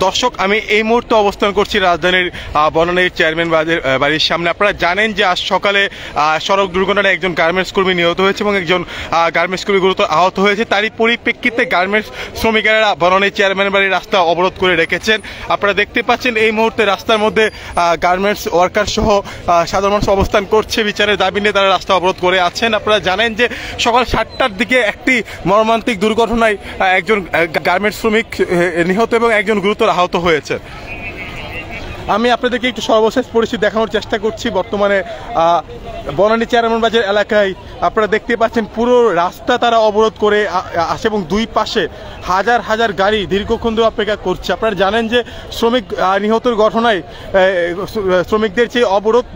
দর্শক, আমি এই মুহূর্তে অবস্থান করছি রাজধানীর বনানীর চেয়ারম্যান বাড়ির সামনে। আপনারা জানেন যে আজ সকালে সড়ক দুর্ঘটনায় একজন গার্মেন্টস কর্মী নিহত হয়েছে এবং একজন গার্মেন্টস কর্মী গুরুতর আহত হয়েছে। তারই পরিপ্রেক্ষিতে গার্মেন্টস শ্রমিকেরা বনানীর চেয়ারম্যান বাড়ির রাস্তা অবরোধ করে রেখেছেন। আপনারা দেখতে পাচ্ছেন এই মুহূর্তে রাস্তার মধ্যে গার্মেন্টস ওয়ার্কার সহ সাধারণ মানুষ অবস্থান করছে। বিচারের দাবি নিয়ে তারা রাস্তা অবরোধ করে আছেন। আপনারা জানেন যে সকাল 7টার দিকে একটি মর্মান্তিক দুর্ঘটনায় একজন গার্মেন্টস শ্রমিক নিহত এবং একজন গুরুতর আহত হয়েছে। আমি আপনাদেরকে একটু সর্বশেষ পরিস্থিতি দেখানোর চেষ্টা করছি। বর্তমানে বনানী চেয়ারম্যান বাজার এলাকায় আপনারা দেখতে পাচ্ছেন পুরো রাস্তা তারা অবরোধ করে আসে এবং দুই পাশে হাজার হাজার গাড়ি দীর্ঘক্ষণ ধরে অপেক্ষা করছে। আপনারা জানেন যে শ্রমিক নিহতের ঘটনায় শ্রমিকদের যে অবরোধ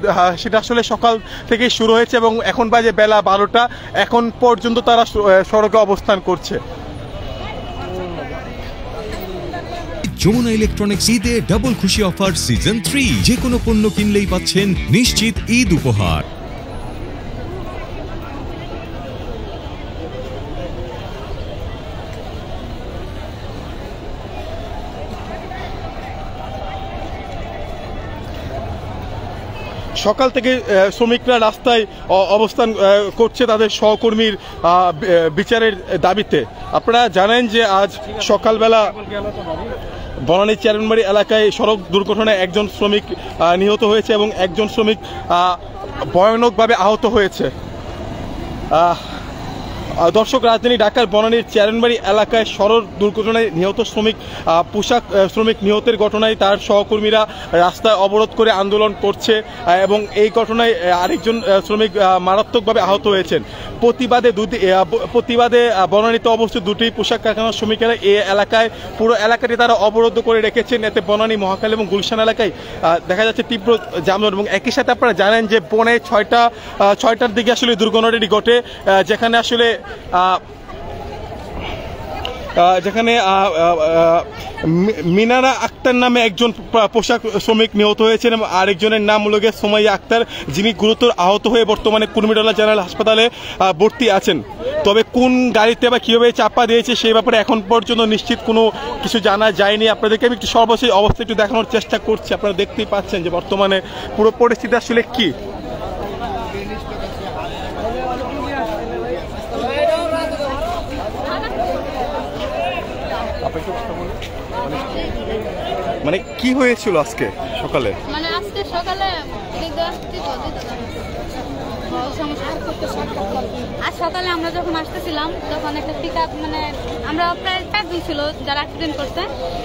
সেটা আসলে সকাল থেকেই শুরু হয়েছে এবং এখন বাজে বেলা 12টা। এখন পর্যন্ত তারা সড়কে অবস্থান করছে। যমুনা ইলেকট্রনিক্স ঈদে ডাবল খুশি অফার সিজন 3, যে কোনো পণ্য কিনলেই পাচ্ছেন নিশ্চিত ঈদ উপহার। সকাল থেকে শ্রমিকরা রাস্তায় অবস্থান করছে তাদের সহকর্মীর বিচারের দাবিতে। আপনারা জানেন যে আজ সকালবেলা বনানী চেয়ারম্যানবাড়ি এলাকায় সড়ক দুর্ঘটনায় একজন শ্রমিক নিহত হয়েছে এবং একজন শ্রমিক ভয়ানকভাবে আহত হয়েছে। দর্শক, রাজধানী ঢাকার বনানীর চেয়ারম্যানবাড়ি এলাকায় সড়ক দুর্ঘটনায় নিহত পোশাক শ্রমিক নিহতের ঘটনায় তার সহকর্মীরা রাস্তায় অবরোধ করে আন্দোলন করছে এবং এই ঘটনায় আরেকজন শ্রমিক মারাত্মকভাবে আহত হয়েছেন। প্রতিবাদে বনানীতে অবস্থিত দুটি পোশাক কারখানার শ্রমিকেরা এই এলাকায় পুরো এলাকাটি তারা অবরোধ করে রেখেছেন। এতে বনানী, মহাখালী এবং গুলশান এলাকায় দেখা যাচ্ছে তীব্র যানজট এবং একই সাথে আপনারা জানেন যে পৌনে 6টার দিকে আসলে দুর্ঘটনাটি ঘটে, যেখানে মিনারা আক্তার নামে একজন পোশাক শ্রমিক নিহত হয়েছেন এবং আরেকজনের নাম হল সুমাইয়া আক্তার, যিনি গুরুতর আহত হয়ে বর্তমানে কুর্মিটোলা জেনারেল হাসপাতালে ভর্তি আছেন। তবে কোন গাড়িতে বা কীভাবে চাপা দিয়েছে সেই ব্যাপারে এখন পর্যন্ত নিশ্চিত কোনো কিছু জানা যায়নি। আপনাদেরকে আমি একটু সর্বশেষ অবস্থা একটু দেখানোর চেষ্টা করছি। আপনারা দেখতেই পাচ্ছেন যে বর্তমানে পুরো পরিস্থিতি আসলে কি। মানে কি হয়েছিল আজকে সকালে? আজ সকালে আমরা যখন আসতেছিলাম তখন একটা পিকআপ, আমরা প্রায় 4 জন ছিল যারা অ্যাক্সিডেন্ট করছে,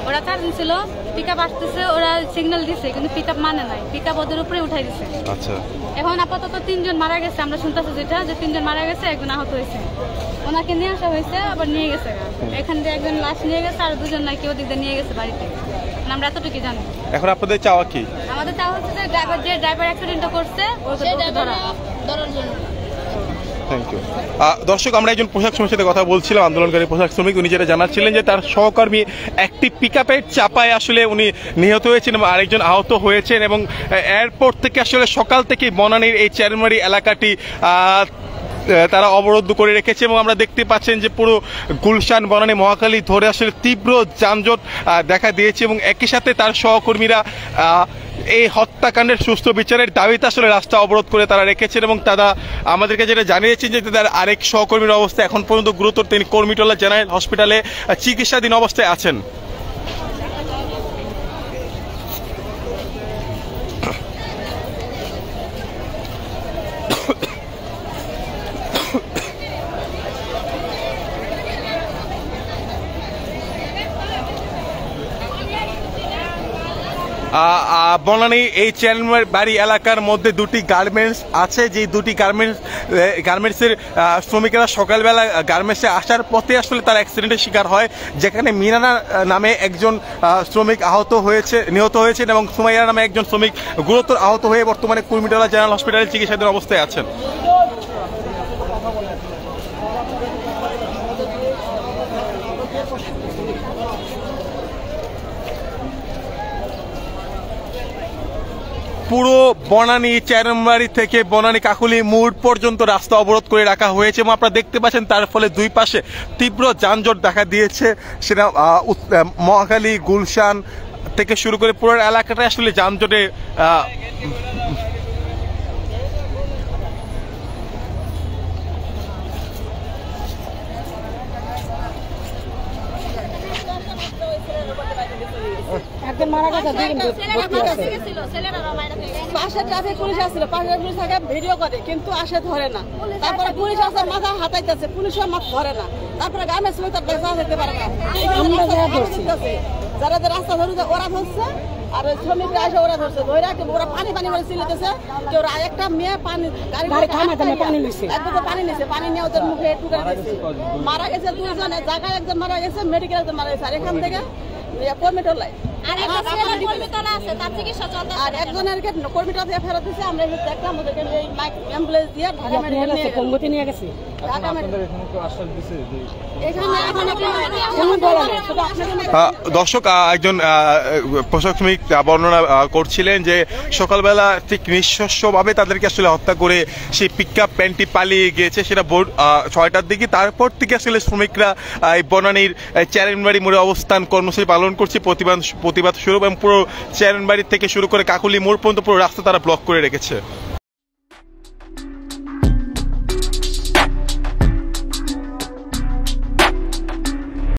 ওরা 4 জন ছিল। পিকআপ আসতেছে, ওরা সিগন্যাল দিছে কিন্তু পিকআপ মানে নাই, পিকআপ ওদের উপরে উঠাই দিছে। আচ্ছা, এখন আপাতত 3 জন মারা গেছে, আমরা শুনতেছি যেটা যে 3 জন মারা গেছে, একজন আহত হয়েছে। ওনাকে নিয়ে আসা হয়েছে, আবার নিয়ে গেছে এখান থেকে একজন লাশ নিয়ে গেছে, আর 2 জন নাকি ওদিক দিয়ে নিয়ে গেছে বাড়িতে। আমরা এতটুকু জানি। এখন আপনাদের চাওয়া কি? আমাদের চাওয়া হচ্ছে যে ড্রাইভার অ্যাক্সিডেন্টটা করছে ওকে ধরার জন্য। Thank you. দর্শক, আমরা একজন পোশাক শ্রমিকের সাথে কথা বলছিলাম, আন্দোলনকারী পোশাক শ্রমিক। উনি যেটা জানাচ্ছিলেন যে তার সহকর্মী একটি পিকআপের চাপায় আসলে উনি নিহত হয়েছেন এবং আরেকজন আহত হয়েছেন এবং এয়ারপোর্ট থেকে আসলে সকাল থেকেই বনানীর এই চেয়ারম্যানবাড়ি এলাকাটি তারা অবরোধ করে রেখেছে এবং আমরা দেখতে পাচ্ছেন যে পুরো গুলশান, বনানী, মহাখালী ধরে আসলে তীব্র যানজট দেখা দিয়েছে এবং একই সাথে তার সহকর্মীরা এই হত্যাকাণ্ডের সুষ্ঠু বিচারের দাবিতে আসলে রাস্তা অবরোধ করে তারা রেখেছেন এবং তারা আমাদেরকে যেটা জানিয়েছেন যে তার আরেক সহকর্মীর অবস্থা এখন পর্যন্ত গুরুতর, তিনি কুর্মিটোলা জেনারেল হসপিটালে চিকিৎসাধীন অবস্থায় আছেন। বনানী এই চেয়ারম্যান বাড়ি এলাকার মধ্যে দুটি গার্মেন্টস আছে, যে দুটি গার্মেন্টসের শ্রমিকেরা সকালবেলা গার্মেন্টসে আসার পথে আসলে তার অ্যাক্সিডেন্টের শিকার হয়, যেখানে মিনানা নামে একজন শ্রমিক নিহত হয়েছেন এবং সুমাইয়া নামে একজন শ্রমিক গুরুতর আহত হয়ে বর্তমানে কুর্মিটোলা জেনারেল হসপিটালে চিকিৎসাধীন অবস্থায় আছেন। পুরো বনানী চেয়ারম্যানবাড়ি থেকে বনানী কাকুলি মোড় পর্যন্ত রাস্তা অবরোধ করে রাখা হয়েছে এবং আপনারা দেখতে পাচ্ছেন তার ফলে দুই পাশে তীব্র যানজট দেখা দিয়েছে। সেটা মহাখালী, গুলশান থেকে শুরু করে পুরো এলাকাটা আসলে যানজটে একজন মারা গেছে, পাশে ট্রাফিক পুলিশ আসছিল, পাশে পুলিশ থাকে ভিডিও করে কিন্তু আসে ধরে না। তারপরে পুলিশ আসে মাথা হাতাইতেছে, পুলিশের মাথা ধরে না। তারপরে গ্রামের শ্রমিক বেচা যেতে পারে না, যারা যে রাস্তা ধরে ওরা ধরছে আর শ্রমিকরা আসে ওরা ধরছে, ধরে ওরা পানি পানি করে চিল্লাতেছে। কেউ একটা মেয়ে পানি গাড়ি পানি নিচ্ছে, একদম পানি নিচ্ছে, পানি নিয়ে ওদের মুখে টুকে দিচ্ছে। মারা গেছে দুজনে, জায়গায় একজন মারা গেছে, মেডিকেল একজন মারা গেছে। আর এখান থেকে কর্মীটর লাই আর একজনের কর্মীটা দিয়ে ফেরত দিচ্ছে। আমরা দেখলাম ওদেরকে অ্যাম্বুলেন্স দিয়ে নিয়ে গেছি। দর্শক, একজন পোশাক শ্রমিক বর্ণনা করছিলেন যে সকালবেলা ঠিক নিঃশস্যভাবে তাদেরকে আসলে হত্যা করে সেই পিকআপ ভ্যানটি পালিয়ে গিয়েছে। সেটা ভোর 6টার দিকে। তারপর থেকে আসলে শ্রমিকরা এই বনানীর চেয়ারম্যানবাড়ি মোড়ে অবস্থান কর্মসূচি পালন করছে, প্রতিবাদ শুরু এবং পুরো চেয়ারম্যানবাড়ি থেকে শুরু করে কাকুলি মোড় পর্যন্ত পুরো রাস্তা তারা ব্লক করে রেখেছে।